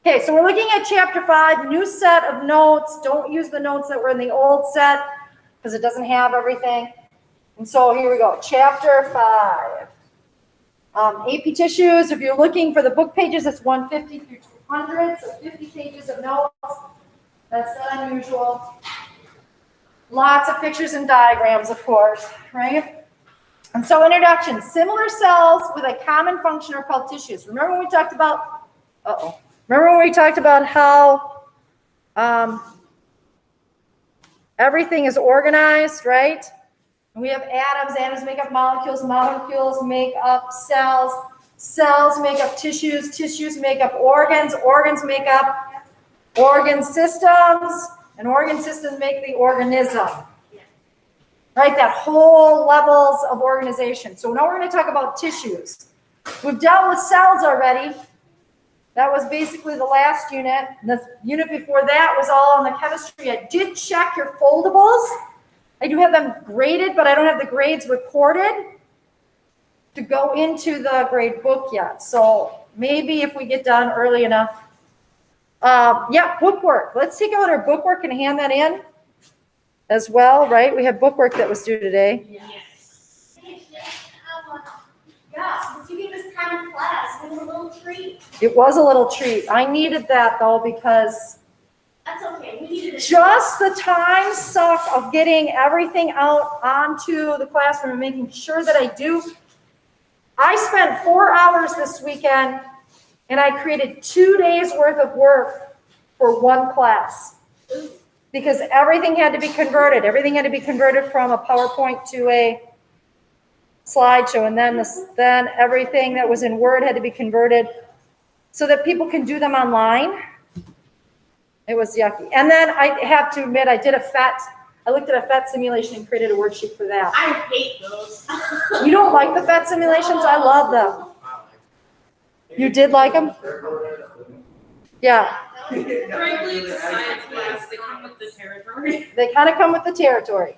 Okay, so we're looking at chapter 5, new set of notes. Don't use the notes that were in the old set because it doesn't have everything. And so here we go, chapter 5. AP tissues, if you're looking for the book pages, it's 150 through 200, so 50 pages of notes. That's not unusual. Lots of pictures and diagrams, of course, right? And so introduction, similar cells with a common function are called tissues. Remember when we talked about, remember when we talked about how everything is organized, right? We have atoms, atoms make up molecules, molecules make up cells, cells make up tissues, tissues make up organs, organs make up organ systems, and organ systems make the organism. Right, that whole levels of organization. So now we're going to talk about tissues. We've dealt with cells already. That was basically the last unit. The unit before that was all on the chemistry. I did check your foldables. I do have them graded, but I don't have the grades recorded to go into the grade book yet. So maybe if we get done early enough. Yeah, bookwork. Let's take out our bookwork and hand that in as well, right? We have bookwork that was due today. Yes. Yeah, since you gave us common class, it was a little treat. It was a little treat. I needed that though because that's okay. We needed it. Just the time suck of getting everything out onto the classroom and making sure that I do. I spent 4 hours this weekend and I created 2 days worth of work for one class because everything had to be converted. Everything had to be converted from a PowerPoint to a slideshow, and then everything that was in Word had to be converted so that people can do them online. It was yucky. And then I have to admit, I did a FET. I looked at a FET simulation and created a worksheet for that. I hate those. You don't like the FET simulations? I love them. You did like them? Yeah. Frankly, it's a science class. They come with the territory. They kind of come with the territory.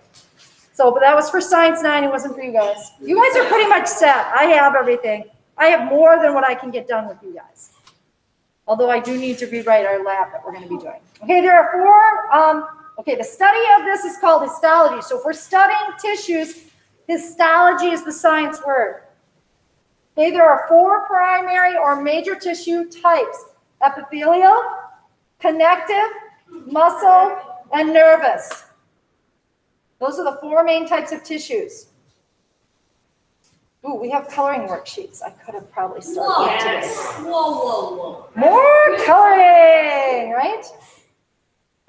So, but that was for Science 9. It wasn't for you guys. You guys are pretty much set. I have everything. I have more than what I can get done with you guys. Although I do need to rewrite our lab that we're going to be doing. Okay, there are 4. Okay, the study of this is called histology. So if we're studying tissues, histology is the science word. Okay, there are 4 primary or major tissue types: epithelial, connective, muscle, and nervous. Those are the 4 main types of tissues. Ooh, we have coloring worksheets. I could have probably started today. Whoa. More coloring, right?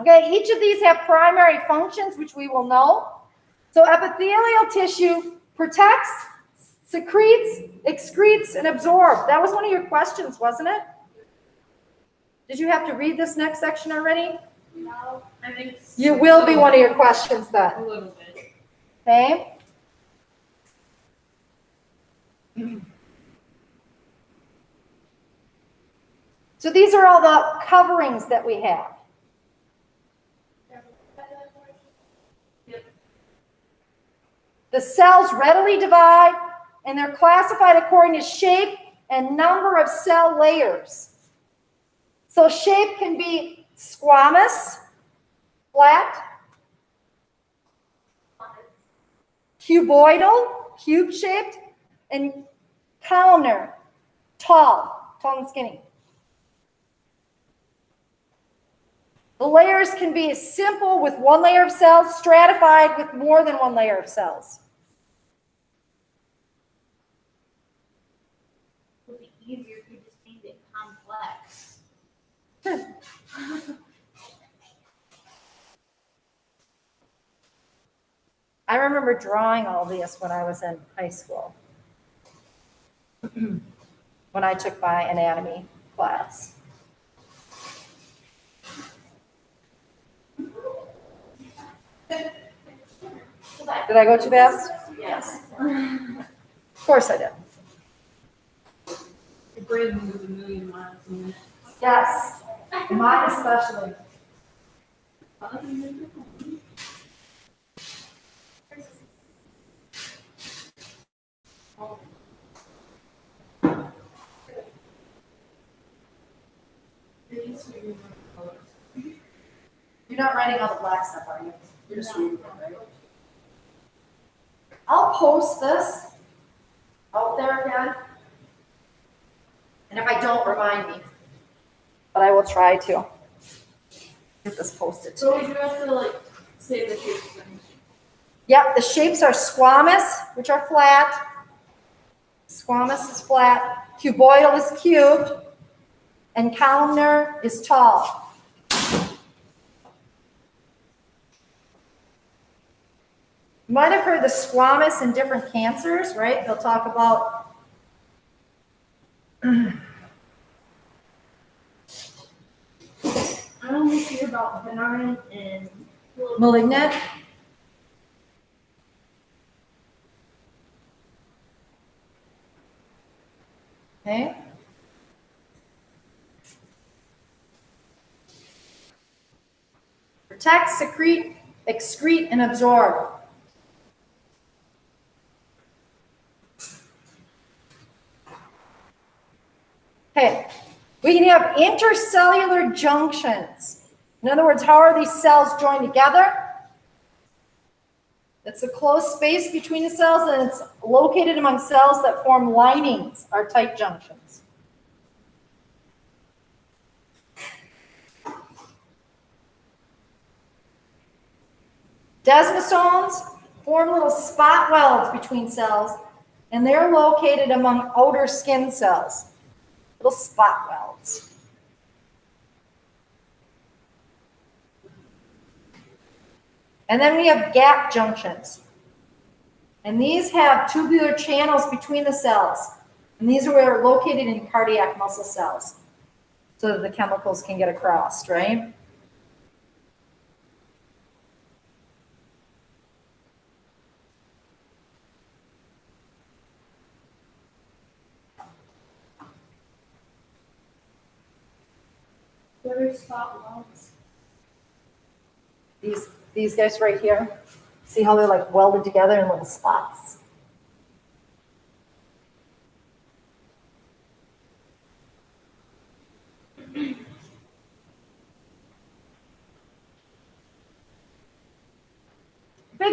Okay, each of these have primary functions, which we will know. So epithelial tissue protects, secretes, excretes, and absorbs. That was one of your questions, wasn't it? Did you have to read this next section already? No, I think You will be one of your questions then. a little bit. Okay? So these are all the coverings that we have. The cells readily divide, and they're classified according to shape and number of cell layers. So shape can be squamous, flat, cuboidal, cube-shaped, and columnar, tall and skinny. The layers can be simple with 1 layer of cells, stratified with more than 1 layer of cells. it would be easier if you just made it complex. I remember drawing all this when I was in high school, when I took my anatomy class. Did I go too fast? Yes. Of course I did. Your brain moves a million miles a minute. Yes, mine especially. You're not writing all the black stuff, are you? You're just reading it, right? I'll post this out there again. And if I don't, remind me. But I will try to get this posted So today. we do have to like say the shapes and Yep, the shapes are squamous, which are flat. Squamous is flat. Cuboidal is cubed. And columnar is tall. You might have heard the squamous in different cancers, right? They'll talk about I only hear about benign and malignant. Okay. Protect, secrete, excrete, and absorb. Okay. We can have intercellular junctions. In other words, how are these cells joined together? It's a close space between the cells, and it's located among cells that form linings, are tight junctions. Desmosomes form little spot welds between cells, and they're located among outer skin cells. Little spot welds. And then we have gap junctions. And these have tubular channels between the cells. And these are located in cardiac muscle cells so that the chemicals can get across, right? what are spot welds? These guys right here. See how they're like welded together in little spots? Big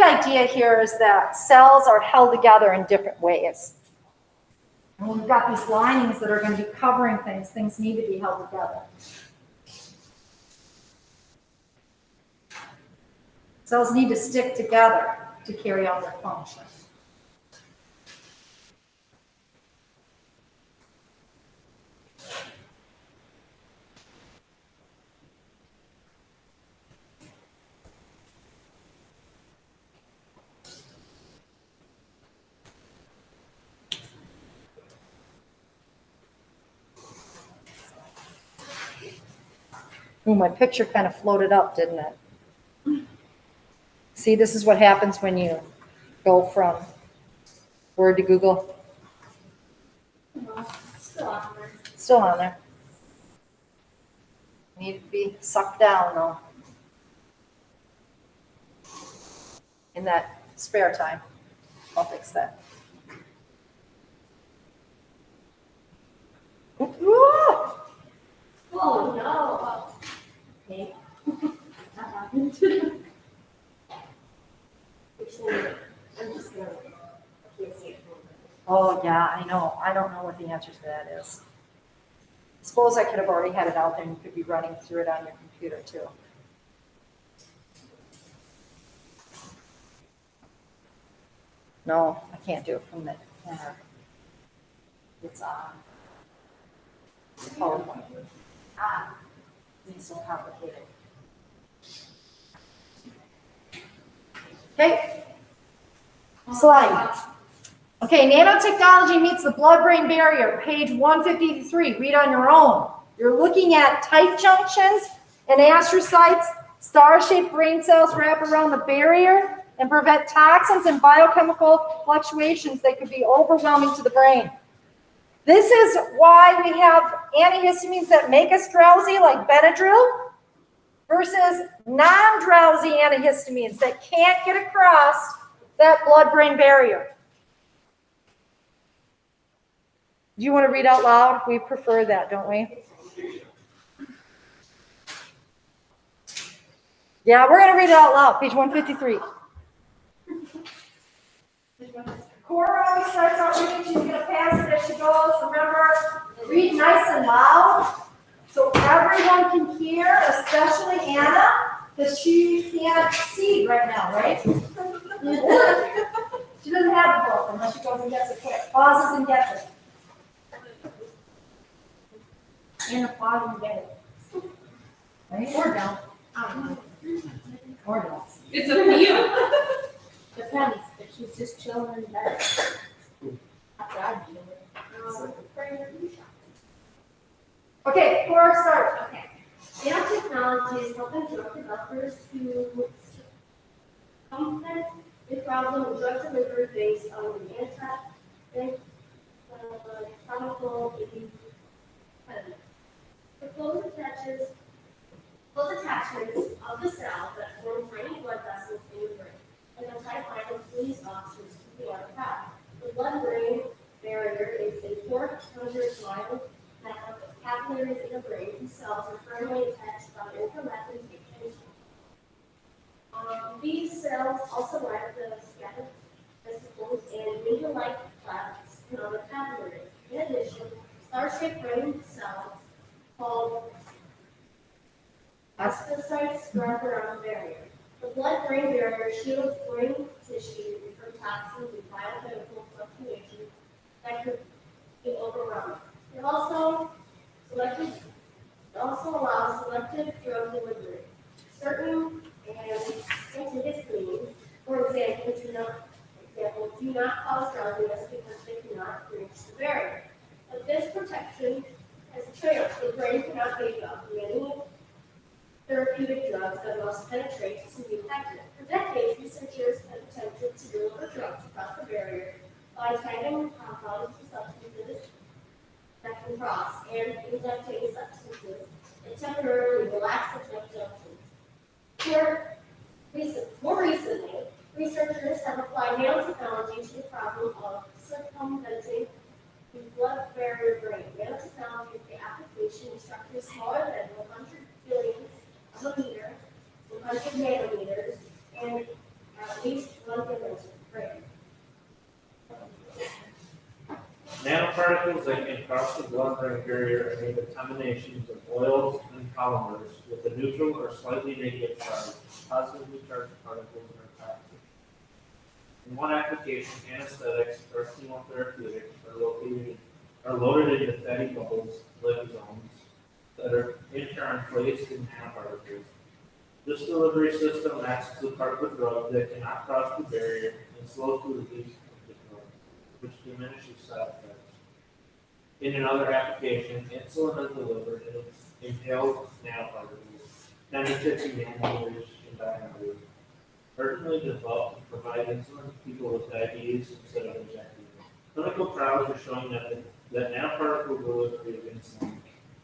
idea here is that cells are held together in different ways. And when we've got these linings that are going to be covering things, things need to be held together. Cells need to stick together to carry out their function. Ooh, my picture kind of floated up, didn't it? See, this is what happens when you go from Word to Google. Still on there. Still on there. Need to be sucked down, though. In that spare time. I'll fix that. Ooh. Oh, no. Okay. That happened. I'm just gonna, I can't see it. Oh, yeah, I know. I don't know what the answer to that is. Suppose I could have already had it out there and you could be running through it on your computer, too. No, I can't do it from the camera. It's on. PowerPoint. It's so complicated. Okay. Slide. Okay, nanotechnology meets the blood-brain barrier, page 153. Read on your own. You're looking at tight junctions and astrocytes. Star-shaped brain cells wrap around the barrier and prevent toxins and biochemical fluctuations that could be overwhelming to the brain. This is why we have antihistamines that make us drowsy, like Benadryl, versus non-drowsy antihistamines that can't get across that blood-brain barrier. Do you want to read out loud? We prefer that, don't we? Yeah, we're gonna read it out loud, page 153. Cora always starts out reading, she's gonna pass it as she goes. Remember, read nice and loud, so everyone can hear, especially Anna, because she can't see right now, right? She doesn't have the book unless she goes and gets it quick, pauses and gets it. Anna pauses and gets it. Right? Or don't. I don't know. Or don't. It's a view. Depends, if she's just chilling in bed. After I do it. Okay, Cora, start. Okay. Nanotechnology is helping drug developers to combat the problem of drug delivery based on the anti-chemical impediment. The close attachments of the cell that form tiny blood vessels in the brain, and the pipeline of police officers to the other path. The blood-brain barrier is a 400-mile network of capillaries in the brain whose cells are firmly attached by interleukin tissue. These cells also lack the scattered vesicles and needle-like clefts in other capillaries. In addition, star-shaped brain cells called astrocytes wrap around the barrier. The blood-brain barrier shields brain tissue from toxins and biochemical fluctuations that could be overrun. It also allows selective drug delivery. Certain antihistamines, for example, do not cause drowsiness because they cannot breach the barrier. But this protection has a trade-off. The brain cannot take up many therapeutic drugs that must penetrate to be effective. For decades, researchers have attempted to deliver drugs across the barrier by tagging compounds to substances that can cross and injecting substances that temporarily relax the drug junctions. More recently, researchers have applied nanotechnology to the problem of circumventing the blood barrier brain. Nanotechnology is the application of structures smaller than 100 billionths of a meter, 100 nanometers, and at least 1 dimension brain. Nanoparticles that can cross the blood-brain barrier and make combinations of oils and polymers with a neutral or slightly negative charge, positively charged particles are toxic. In one application, anesthetics or chemotherapeutics are loaded into fatty bubbles, liposomes, that are in turn placed in nanoparticles. This delivery system masks the part of the drug that cannot cross the barrier and slows the release of the drug, which diminishes side effects. In another application, insulin is delivered in inhaled nanoparticles, 10 to 50 nanometers in diameter, originally developed to provide insulin to people with diabetes instead of injecting it. Clinical trials are showing that nanoparticle delivery of insulin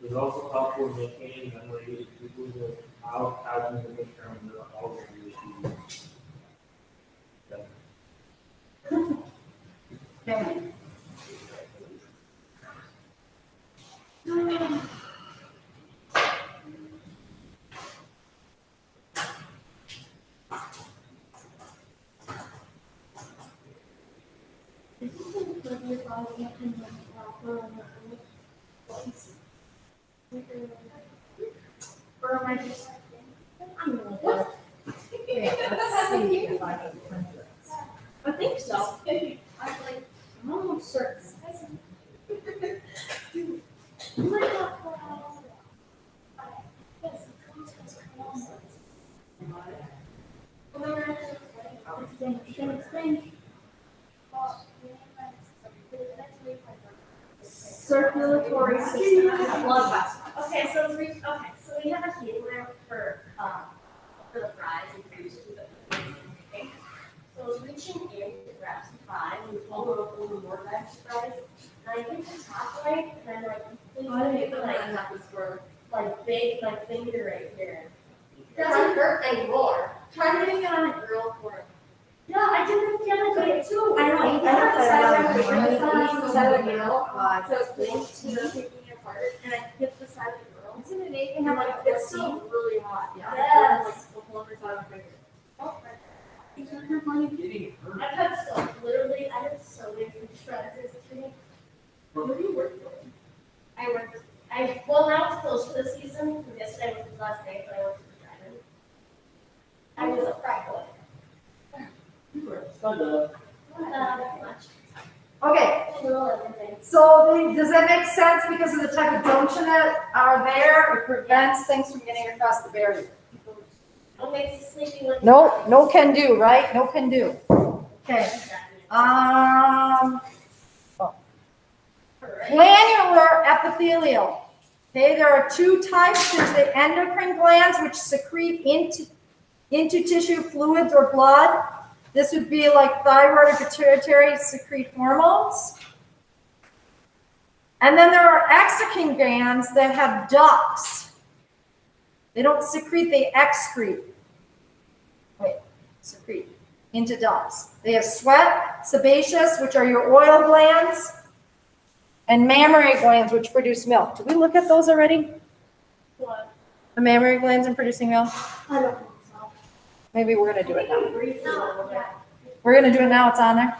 is also helpful in maintaining memory in people without cognitive impairment or Alzheimer's disease. Okay. Or am I just? What? Yeah, let's see if I can print this. I think so. I'm almost certain. Circulatory system, blood vessel. Okay, so we have a healer for the fries and fruits to the okay. So it's reaching in to grab some fries and pull them up a little more grab some fries. And I hit the top right, and then like big finger right here. Doesn't hurt anymore. Try to get it on a grill for it. No, I did the other day too. I know. I have the side of the grill. So it's linked to taking it apart, and I hit the side of the grill. Isn't it eight? And I'm like, it's so really hot. Yeah. Yes. kilometers out of here. I've had so, literally, I had so many food shreds this week. Where do you work? Well, now it's close for the season, because yesterday was the last day, but I went to the drive-in. I was a fry boy. Not that much. Okay, A little everything. so does that make sense because of the type of junction that are there? It prevents things from getting across the barrier. What makes you sleepy when? No can do, right? No can do. Okay. Glandular epithelial. Okay, there are two types. There's the endocrine glands, which secrete into tissue fluids or blood. This would be like thyroid or pituitary, secrete hormones. And then there are exocrine glands that have ducts. They don't secrete, they excrete. Secrete into ducts. They have sweat, sebaceous, which are your oil glands, and mammary glands, which produce milk. Did we look at those already? What? The mammary glands in producing milk? I don't think so. Maybe we're going to do it now. Briefly a little bit. We're going to do it now. It's on there.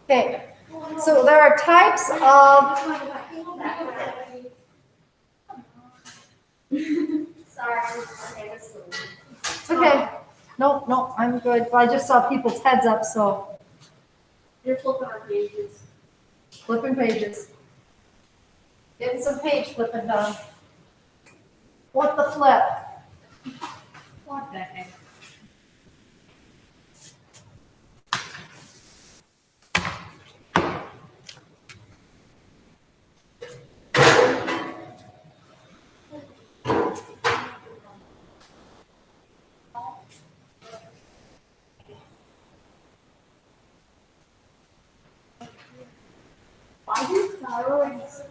Okay. So there are types of. Sorry, I was sleeping. It's okay. No, I'm good. I just saw people's heads up, so You're flipping our pages. flipping pages. Getting some page flipping done. What the flip? What the heck? Why do thyroids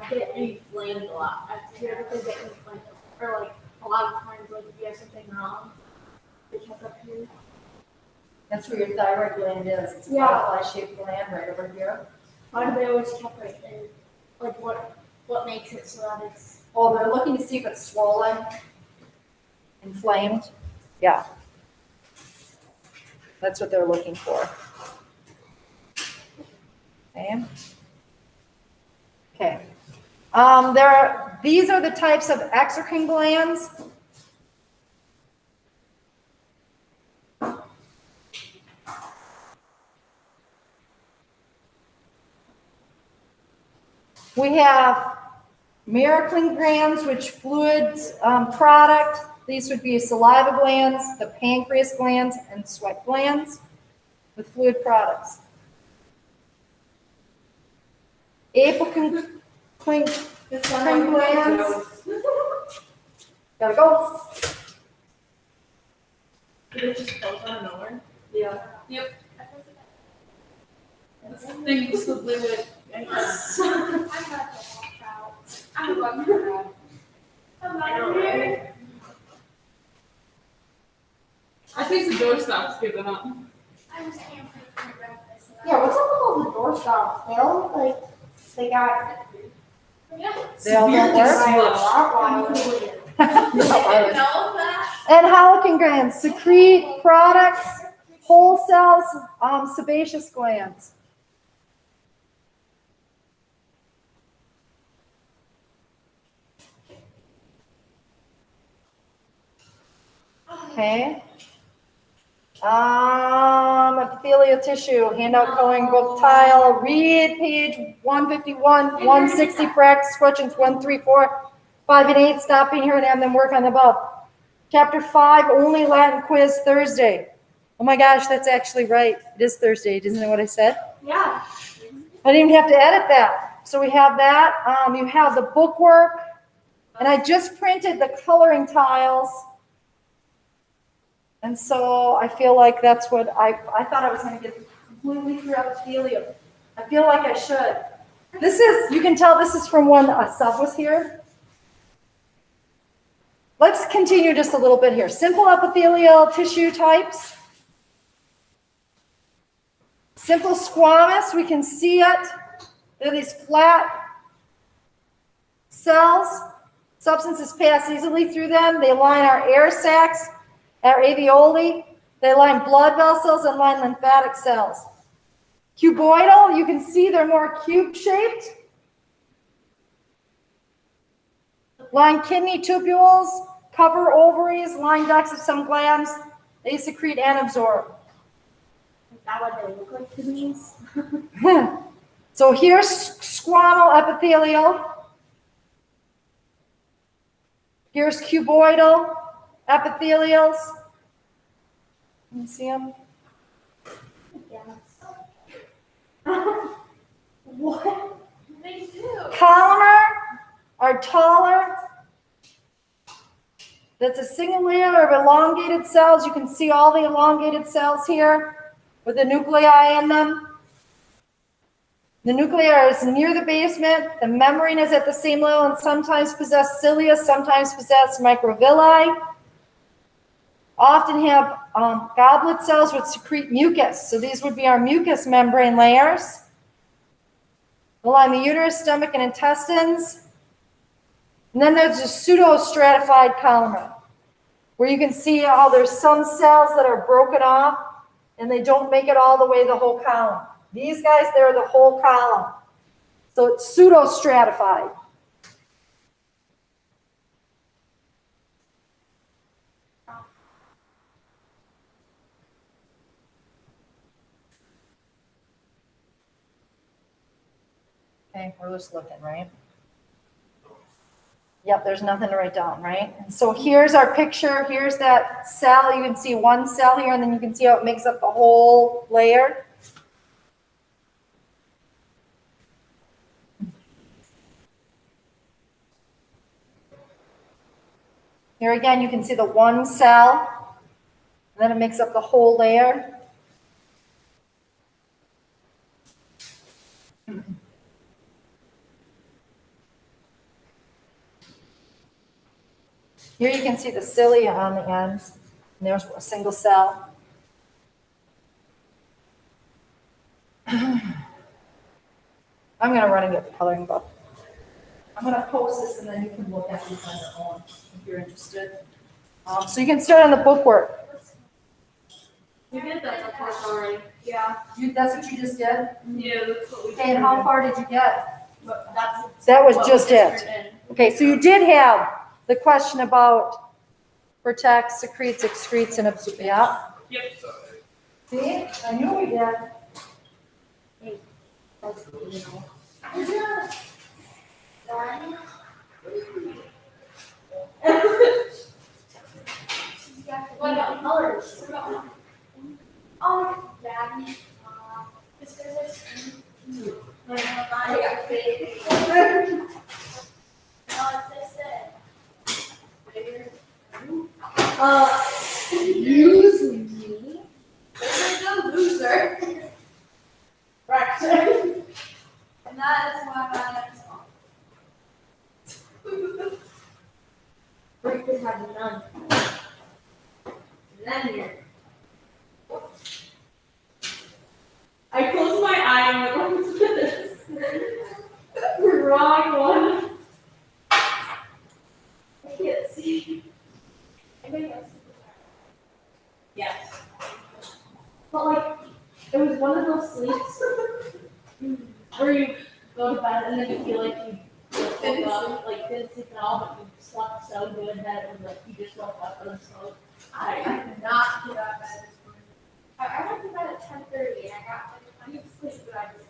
get inflamed a lot? I feel like they get inflamed, or like a lot of times, like if you have something wrong, they check up here. That's where your thyroid gland is. It's a Yeah. butterfly-shaped gland right over here. Why do they always check right there? Like what makes it so that it's Oh, they're looking to see if it's swollen, inflamed. Yeah. That's what they're looking for. Okay. Okay. These are the types of exocrine glands. We have merocrine glands, which fluids product. These would be saliva glands, the pancreas glands, and sweat glands with fluid products. Apocrine glands. Gotta go. Did it just close out of nowhere? yeah. This thing simply went. I'm not gonna watch out. I'm going to grab. I know, right? I think the door stops giving up. I was hampering for breakfast. Yeah, what's up with all the door stops? They all they got. They all don't work. And halogen glands secrete products, whole cells, sebaceous glands. Okay. Epithelial tissue, handout coloring book tile, read page 151, 160 practice questions 1, 3, 4, 5, and 8, stopping here and then work on the above. Chapter 5, only Latin quiz Thursday. Oh my gosh, that's actually right. It is Thursday, isn't it what I said? Yeah. I didn't even have to edit that. So we have that. You have the bookwork. And I just printed the coloring tiles. And so I feel like that's what I thought I was going to get completely through epithelium. I feel like I should. This is, you can tell this is from when a sub was here. Let's continue just a little bit here. Simple epithelial tissue types. Simple squamous, we can see it. They're these flat cells. Substances pass easily through them. They line our air sacs, our alveoli. They line blood vessels and line lymphatic cells. Cuboidal, you can see they're more cube-shaped. Line kidney tubules, cover ovaries, line ducts of some glands. They secrete and absorb. Is that what they look like, kidneys? So here's squammal epithelial. Here's cuboidal epithelials. Can you see them? Yeah. What? They do. Columnar are taller. That's a single layer of elongated cells. You can see all the elongated cells here with the nuclei in them. The nuclei is near the basement. The membrane is at the same level and sometimes possess cilia, sometimes possess microvilli. Often have goblet cells which secrete mucus. So these would be our mucous membrane layers. They line the uterus, stomach, and intestines. And then there's a pseudo-stratified columnar, where you can see how there's some cells that are broken off and they don't make it all the way the whole column. These guys, they're the whole column. So it's pseudo-stratified. Okay, we're just looking, right? Yep, there's nothing to write down, right? And so here's our picture. Here's that cell. You can see one cell here, and then you can see how it makes up the whole layer. Here again, you can see the one cell, and then it makes up the whole layer. Here you can see the cilia on the ends, and there's a single cell. I'm going to run and get the coloring book. I'm going to post this, and then you can look at these on your own if you're interested. So you can start on the bookwork. We did that before already. Yeah. That's what you just did? Yeah, that's what we did. Okay, and how far did you get? But that's That was what just we it. turned in. Okay, so you did have the question about protects, secretes, excretes, and absorbs. Yeah. Yep. See, I knew we did. What about colors? Daddy. This is Use me. There's no loser. right. And that is why my Or you could have none. And then you're. I closed my eye and went, what is this? Wrong one. I can't see. Yes. But like, it was one of those sleeps where you go to bed and then you feel like you woke up, like didn't sleep at all, but you slept so good that it was like you just woke up and so I did not get out of bed this morning. I went to bed at 10:30 and I got like plenty of sleep, but I just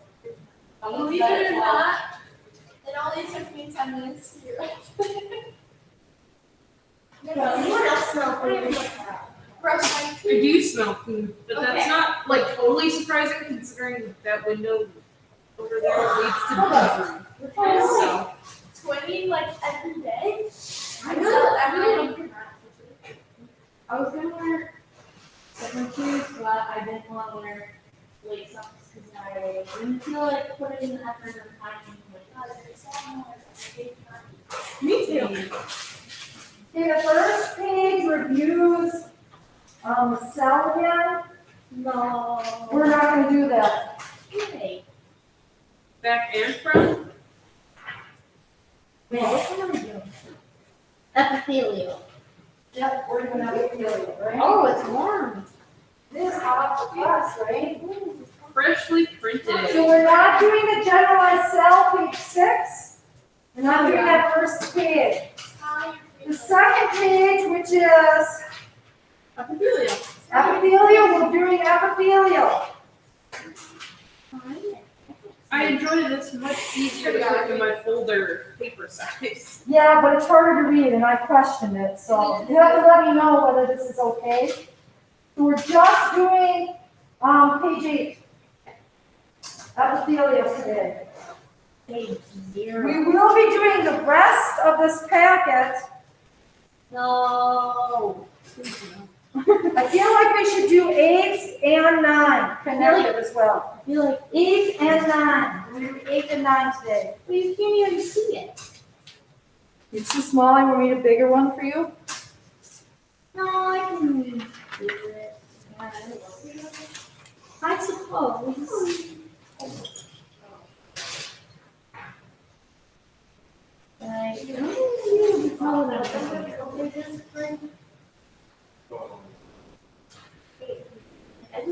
believe it or not, it only took me 10 minutes to get ready. you don't smell food. Brush my I teeth. do smell food, but that's Okay. not like totally surprising considering that window over there leads to the bathroom. So 20 like every day. I know, I was gonna wear different shoes, but I didn't want to wear late socks because I didn't feel like putting in the effort and time. me too. Okay, the first page reviews the cell again. No. We're not going to do that. Okay. Back and front. Wait, which one are we doing? Epithelial. Yep, we're doing epithelial, right? Oh, it's warm. This is hot for us, right? Freshly printed. So we're not doing the generalized cell, page 6. We're not doing that first page. The second page, which is Epithelial. epithelial, we're doing epithelial. I enjoy this much easier to put in my folder paper size. Yeah, but it's harder to read, and I questioned it, so you have to let me know whether this is okay. So we're just doing, page 8. Epithelial today. Page We 0. will be doing the rest of this packet. No. I feel like we should do 8 and 9 connected as well. I feel like 8 and 9. We're going to do 8 and 9 today. well, you can't even see it. It's too small. I will need a bigger one for you. No, I can do it. I suppose. Like,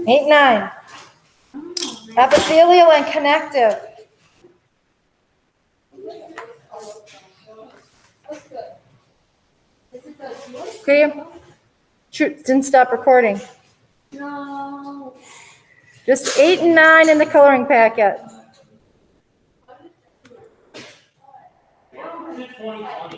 Eight, 9. Epithelial and connective. Okay. Shoot, didn't stop recording. No. Just 8 and 9 in the coloring packet.